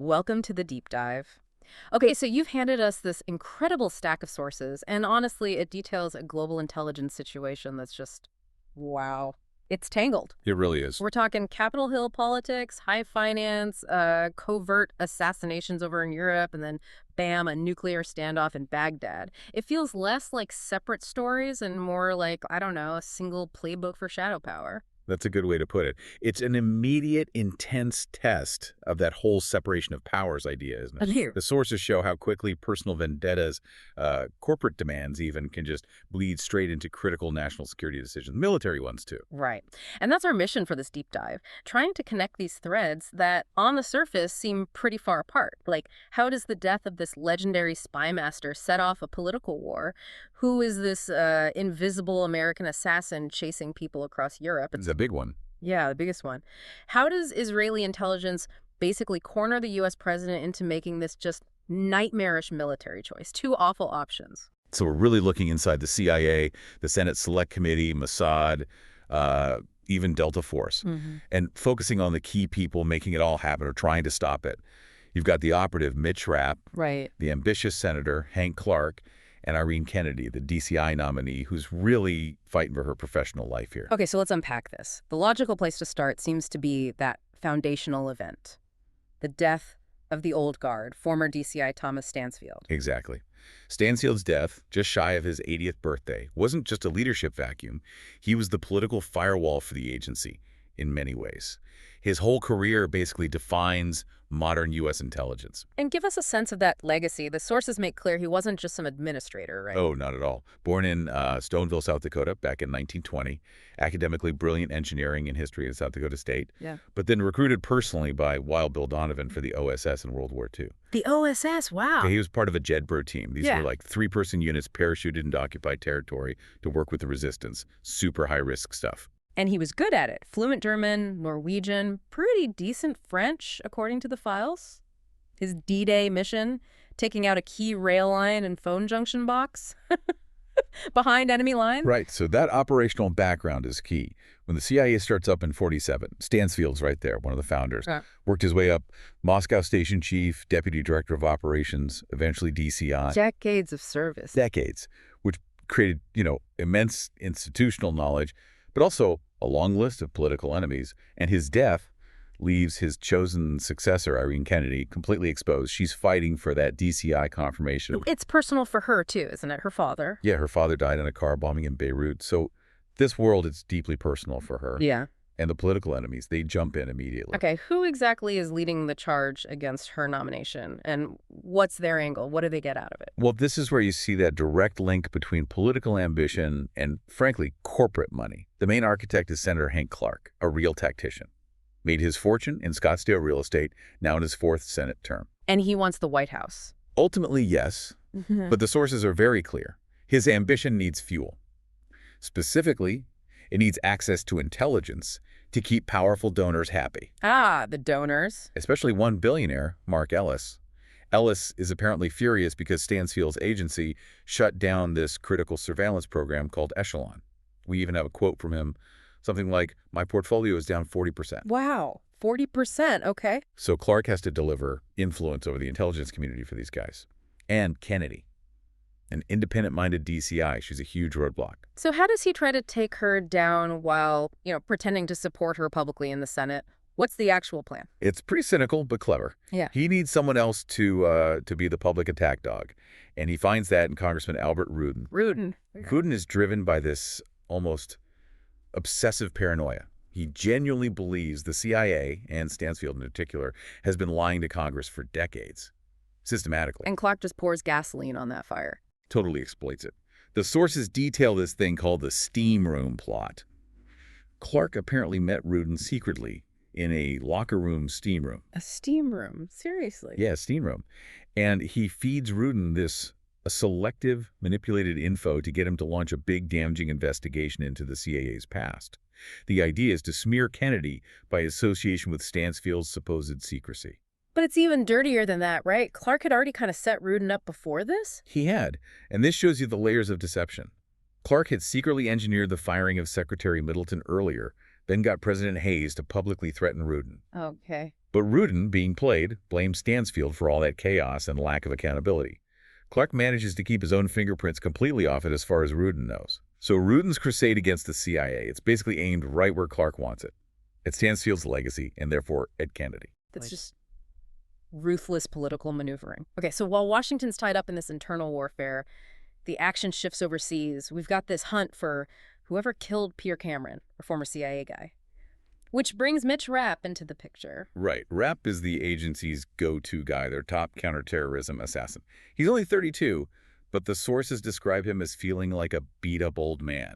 Welcome to the deep dive. Okay, so you've handed us this incredible stack of sources, and honestly, it details a global intelligence situation that's just, wow. It's tangled. It really is. We're talking Capitol Hill politics, high finance, covert assassinations over in Europe, and then, bam, a nuclear standoff in Baghdad. It feels less like separate stories and more like, I don't know, a single playbook for shadow power. That's a good way to put it. It's an immediate, intense test of that whole separation of powers idea, isn't it? Here. The sources show how quickly personal vendettas, corporate demands even, can just bleed straight into critical national security decisions, military ones too. Right. And that's our mission for this deep dive, trying to connect these threads that, on the surface, seem pretty far apart. Like, how does the death of this legendary spy master set off a political war? Who is this invisible American assassin chasing people across Europe? It's a big one. Yeah, the biggest one. How does Israeli intelligence basically corner the U.S. president into making this just nightmarish military choice? Two awful options. So we're really looking inside the CIA, the Senate Select Committee, Mossad, even Delta Force, and focusing on the key people making it all happen or trying to stop it. You've got the operative, Mitch Rapp, Right. the ambitious senator, Hank Clark, and Irene Kennedy, the DCI nominee, who's really fighting for her professional life here. Okay, so let's unpack this. The logical place to start seems to be that foundational event, the death of the old guard, former DCI Thomas Stansfield. Exactly. Stansfield's death, just shy of his 80th birthday, wasn't just a leadership vacuum. He was the political firewall for the agency in many ways. His whole career basically defines modern U.S. intelligence. And give us a sense of that legacy. The sources make clear he wasn't just some administrator, right? Oh, not at all. Born in Stoneville, South Dakota back in 1920, academically brilliant engineering and history at South Dakota State, Yeah. but then recruited personally by Wild Bill Donovan for the OSS in World War II. The OSS, wow. Okay, he was part of a Jedburgh team. These were like three-person units parachuted into occupied territory to work with the resistance. Super high-risk stuff. And he was good at it. Fluent German, Norwegian, pretty decent French, according to the files. His D-Day mission, taking out a key rail line and phone junction box behind enemy lines. Right, so that operational background is key. When the CIA starts up in 47, Stansfield's right there, one of the founders, worked his way up, Moscow station chief, deputy director of operations, eventually DCI. Decades of service. Decades, which created, immense institutional knowledge, but also a long list of political enemies. And his death leaves his chosen successor, Irene Kennedy, completely exposed. She's fighting for that DCI confirmation. It's personal for her, too, isn't it? Her father. Yeah, her father died in a car bombing in Beirut. So this world is deeply personal for her. Yeah. And the political enemies, they jump in immediately. Okay, who exactly is leading the charge against her nomination? And what's their angle? What do they get out of it? Well, this is where you see that direct link between political ambition and, frankly, corporate money. The main architect is Senator Hank Clark, a real tactician. Made his fortune in Scottsdale real estate, now in his fourth Senate term. And he wants the White House. Ultimately, yes, but the sources are very clear. His ambition needs fuel. Specifically, it needs access to intelligence to keep powerful donors happy. Ah, the donors. Especially one billionaire, Mark Ellis. Ellis is apparently furious because Stansfield's agency shut down this critical surveillance program called Echelon. We even have a quote from him, something like, "My portfolio is down 40%. Wow, 40%, okay. So Clark has to deliver influence over the intelligence community for these guys. And Kennedy, an independent-minded DCI. She's a huge roadblock. So how does he try to take her down while, pretending to support her publicly in the Senate? What's the actual plan? It's pretty cynical, but clever. Yeah. He needs someone else to be the public attack dog. And he finds that in Congressman Albert Rudin. Rudin. Rudin is driven by this almost obsessive paranoia. He genuinely believes the CIA, and Stansfield in particular, has been lying to Congress for decades, systematically. And Clark just pours gasoline on that fire. Totally exploits it. The sources detail this thing called the steam room plot. Clark apparently met Rudin secretly in a locker room steam room. A steam room? Seriously? Yeah, steam room. And he feeds Rudin a selective, manipulated info to get him to launch a big, damaging investigation into the CIA's past. The idea is to smear Kennedy by association with Stansfield's supposed secrecy. But it's even dirtier than that, right? Clark had already kind of set Rudin up before this? He had, and this shows you the layers of deception. Clark had secretly engineered the firing of Secretary Middleton earlier, then got President Hayes to publicly threaten Rudin. Okay. But Rudin, being played, blames Stansfield for all that chaos and lack of accountability. Clark manages to keep his own fingerprints completely off it as far as Rudin knows. So Rudin's crusade against the CIA, it's basically aimed right where Clark wants it. At Stansfield's legacy, and therefore at Kennedy. That's just ruthless political maneuvering. Okay, so while Washington's tied up in this internal warfare, the action shifts overseas. We've got this hunt for whoever killed Pierre Cameron, a former CIA guy. Which brings Mitch Rapp into the picture. Right. Rapp is the agency's go-to guy, their top counterterrorism assassin. He's only 32, but the sources describe him as feeling like a beat-up old man.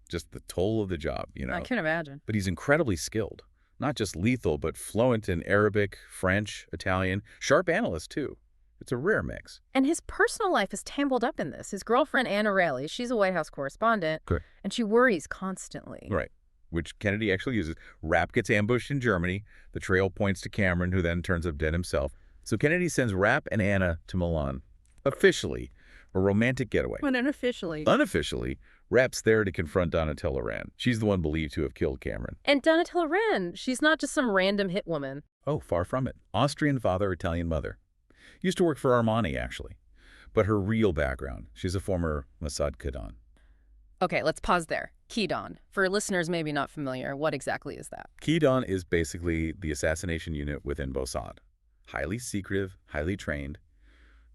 Just the toll of the job, you know. I can imagine. But he's incredibly skilled. Not just lethal, but fluent in Arabic, French, Italian. Sharp analyst, too. It's a rare mix. And his personal life is tangled up in this. His girlfriend, Anna Rayleigh, she's a White House correspondent. Correct. And she worries constantly. Right. Which Kennedy actually uses. Rapp gets ambushed in Germany. The trail points to Cameron, who then turns up dead himself. So Kennedy sends Rapp and Anna to Milan. Officially, a romantic getaway. But unofficially. Unofficially, Rapp's there to confront Donatella Rand. She's the one believed to have killed Cameron. And Donatella Rand, she's not just some random hit woman. Oh, far from it. Austrian father, Italian mother. Used to work for Armani, actually. But her real background, she's a former Mossad Kadon. Okay, let's pause there. Kidon. For listeners maybe not familiar, what exactly is that? Kidon is basically the assassination unit within Mossad. Highly secretive, highly trained.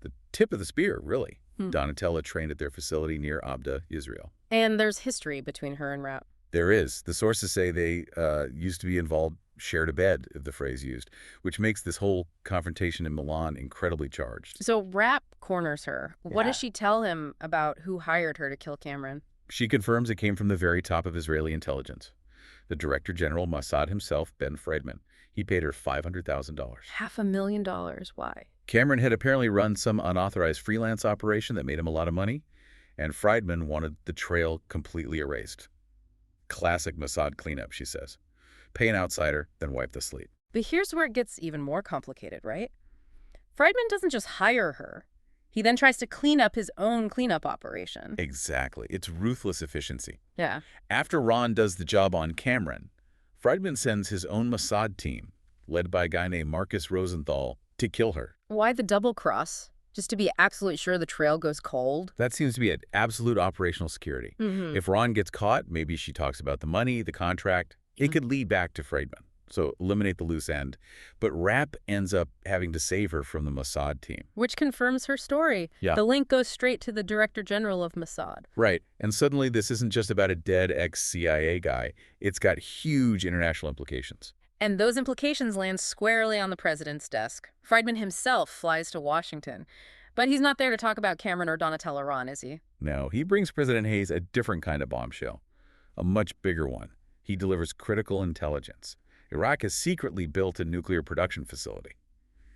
The tip of the spear, really. Donatella trained at their facility near Abda, Israel. And there's history between her and Rapp. There is. The sources say they used to be involved, shared a bed, if the phrase used, which makes this whole confrontation in Milan incredibly charged. So Rapp corners her. What Yeah. does she tell him about who hired her to kill Cameron? She confirms it came from the very top of Israeli intelligence. The Director General Mossad himself, Ben Friedman. He paid her $500,000. $500,000. Why? Cameron had apparently run some unauthorized freelance operation that made him a lot of money, and Friedman wanted the trail completely erased. Classic Mossad cleanup, she says. Pay an outsider, then wipe the slate. But here's where it gets even more complicated, right? Friedman doesn't just hire her. He then tries to clean up his own cleanup operation. Exactly. It's ruthless efficiency. Yeah. After Ron does the job on Cameron, Friedman sends his own Mossad team, led by a guy named Marcus Rosenthal, to kill her. Why the double cross? Just to be absolutely sure the trail goes cold? That seems to be at absolute operational security. If Ron gets caught, maybe she talks about the money, the contract. It could lead back to Friedman. So eliminate the loose end. But Rapp ends up having to save her from the Mossad team. Which confirms her story. Yeah. The link goes straight to the Director General of Mossad. Right. And suddenly this isn't just about a dead ex-CIA guy. It's got huge international implications. And those implications land squarely on the president's desk. Friedman himself flies to Washington. But he's not there to talk about Cameron or Donatella Ron, is he? No, he brings President Hayes a different kind of bombshell. A much bigger one. He delivers critical intelligence. Iraq has secretly built a nuclear production facility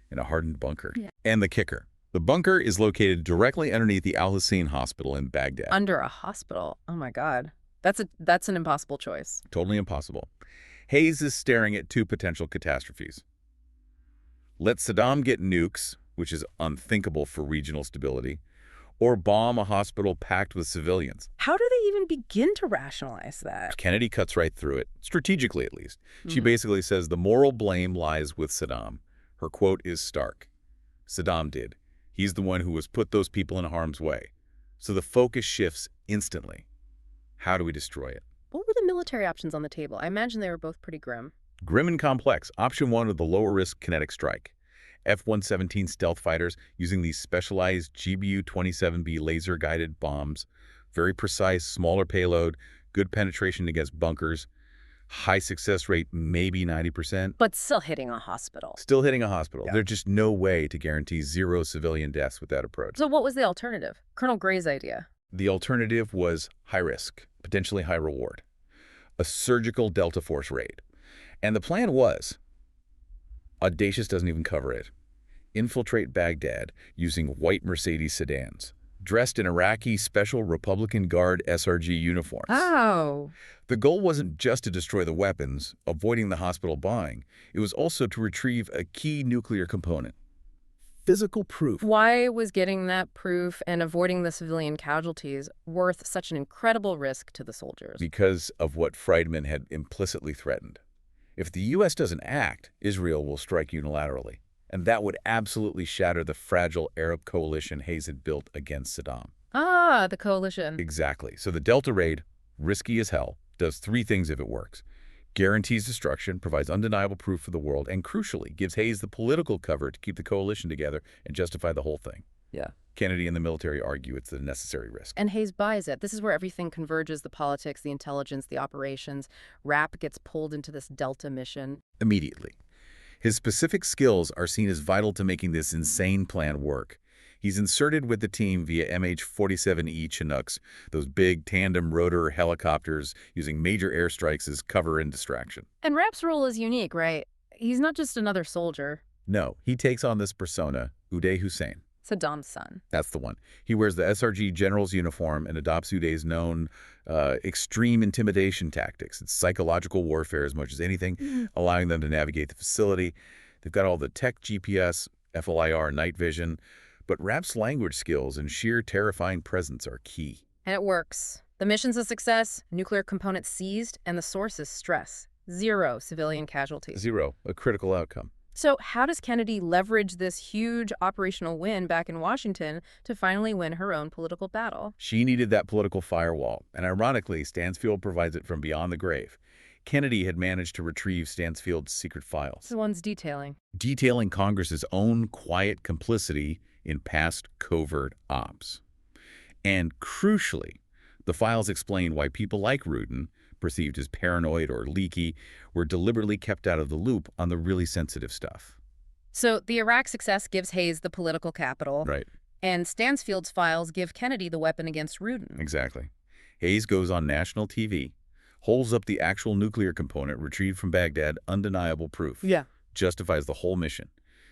in a hardened bunker. Yeah. And the kicker. The bunker is located directly underneath the Al-Hussein Hospital in Baghdad. Under a hospital. Oh, my God. That's an impossible choice. Totally impossible. Hayes is staring at two potential catastrophes. Let Saddam get nukes, which is unthinkable for regional stability, or bomb a hospital packed with civilians. How do they even begin to rationalize that? Kennedy cuts right through it, strategically at least. She basically says the moral blame lies with Saddam. Her quote is stark. Saddam did. He's the one who has put those people in harm's way. So the focus shifts instantly. How do we destroy it? What were the military options on the table? I imagine they were both pretty grim. Grim and complex. Option one of the lower-risk kinetic strike. F-117 stealth fighters using these specialized GBU-27B laser-guided bombs. Very precise, smaller payload, good penetration against bunkers. High success rate, maybe 90%. But still hitting a hospital. Still hitting a hospital. Yeah. There's just no way to guarantee zero civilian deaths with that approach. So what was the alternative? Colonel Gray's idea. The alternative was high risk, potentially high reward. A surgical Delta Force raid. And the plan was, audacious doesn't even cover it, infiltrate Baghdad using white Mercedes sedans, dressed in Iraqi Special Republican Guard SRG uniforms. Oh. The goal wasn't just to destroy the weapons, avoiding the hospital bombing. It was also to retrieve a key nuclear component. Physical proof. Why was getting that proof and avoiding the civilian casualties worth such an incredible risk to the soldiers? Because of what Friedman had implicitly threatened. If the U.S. doesn't act, Israel will strike unilaterally. And that would absolutely shatter the fragile Arab coalition Hayes had built against Saddam. Ah, the coalition. Exactly. So the Delta raid, risky as hell, does three things if it works. Guarantees destruction, provides undeniable proof for the world, and crucially, gives Hayes the political cover to keep the coalition together and justify the whole thing. Yeah. Kennedy and the military argue it's the necessary risk. And Hayes buys it. This is where everything converges, the politics, the intelligence, the operations. Rapp gets pulled into this Delta mission. Immediately. His specific skills are seen as vital to making this insane plan work. He's inserted with the team via MH-47E Chinooks, those big tandem rotor helicopters using major airstrikes as cover and distraction. And Rapp's role is unique, right? He's not just another soldier. No, he takes on this persona, Uday Hussein. Saddam's son. That's the one. He wears the SRG general's uniform and adopts Uday's known extreme intimidation tactics. It's psychological warfare as much as anything, allowing them to navigate the facility. They've got all the tech GPS, FLIR, night vision, but Rapp's language skills and sheer terrifying presence are key. And it works. The mission's a success, nuclear components seized, and the source is stress. 0 civilian casualties. 0, a critical outcome. So how does Kennedy leverage this huge operational win back in Washington to finally win her own political battle? She needed that political firewall, and ironically, Stansfield provides it from beyond the grave. Kennedy had managed to retrieve Stansfield's secret files, The one's detailing Congress's own quiet complicity in past covert ops. And crucially, the files explain why people like Rudin, perceived as paranoid or leaky, were deliberately kept out of the loop on the really sensitive stuff. So the Iraq success gives Hayes the political capital, Right. and Stansfield's files give Kennedy the weapon against Rudin. Exactly. Hayes goes on national TV, holds up the actual nuclear component retrieved from Baghdad, undeniable proof. Yeah. Justifies the whole mission.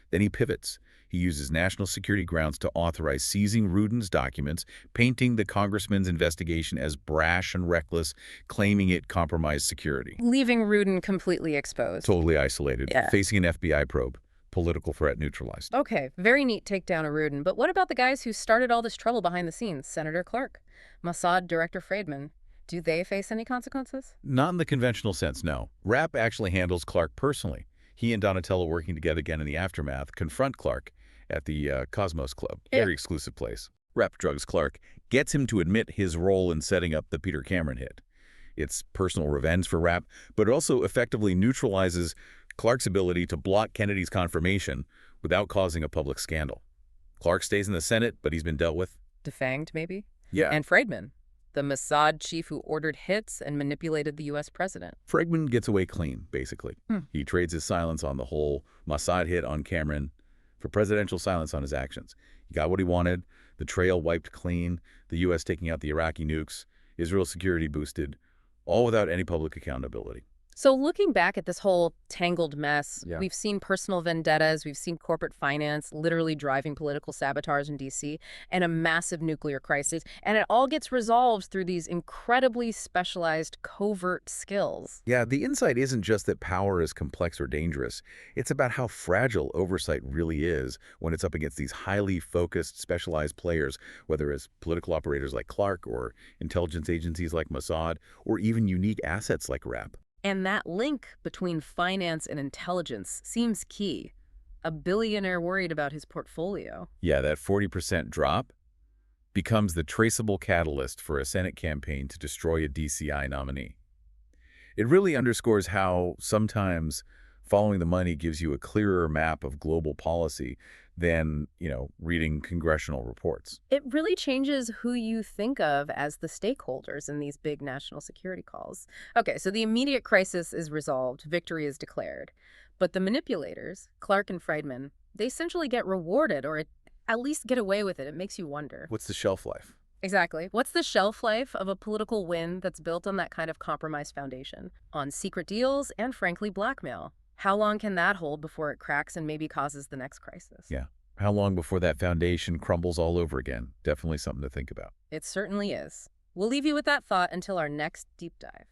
Then he pivots. He uses national security grounds to authorize seizing Rudin's documents, painting the congressman's investigation as brash and reckless, claiming it compromised security. Leaving Rudin completely exposed. Totally isolated, Yeah. facing an FBI probe. Political threat neutralized. Okay, very neat takedown of Rudin, but what about the guys who started all this trouble behind the scenes? Senator Clark, Mossad Director Friedman. Do they face any consequences? Not in the conventional sense, no. Rapp actually handles Clark personally. He and Donatello, working together again in the aftermath, confront Clark at the Cosmos Club, very exclusive place. Rapp drugs Clark, gets him to admit his role in setting up the Peter Cameron hit. It's personal revenge for Rapp, but it also effectively neutralizes Clark's ability to block Kennedy's confirmation without causing a public scandal. Clark stays in the Senate, but he's been dealt with. Defanged, maybe? Yeah. And Friedman, the Mossad chief who ordered hits and manipulated the U.S. president. Friedman gets away clean, basically. He trades his silence on the whole Mossad hit on Cameron for presidential silence on his actions. He got what he wanted, the trail wiped clean, the U.S. taking out the Iraqi nukes, Israel's security boosted, all without any public accountability. So looking back at this whole tangled mess, Yeah. we've seen personal vendettas, we've seen corporate finance literally driving political sabotage in D.C., and a massive nuclear crisis. And it all gets resolved through these incredibly specialized covert skills. Yeah, the insight isn't just that power is complex or dangerous. It's about how fragile oversight really is when it's up against these highly focused, specialized players, whether it's political operators like Clark or intelligence agencies like Mossad, or even unique assets like Rapp. And that link between finance and intelligence seems key. A billionaire worried about his portfolio. Yeah, that 40% drop becomes the traceable catalyst for a Senate campaign to destroy a DCI nominee. It really underscores how sometimes following the money gives you a clearer map of global policy than, reading congressional reports. It really changes who you think of as the stakeholders in these big national security calls. Okay, so the immediate crisis is resolved, victory is declared. But the manipulators, Clark and Friedman, they essentially get rewarded or at least get away with it. It makes you wonder. What's the shelf life? Exactly. What's the shelf life of a political win that's built on that kind of compromised foundation? On secret deals and, frankly, blackmail. How long can that hold before it cracks and maybe causes the next crisis? Yeah. How long before that foundation crumbles all over again? Definitely something to think about. It certainly is. We'll leave you with that thought until our next deep dive.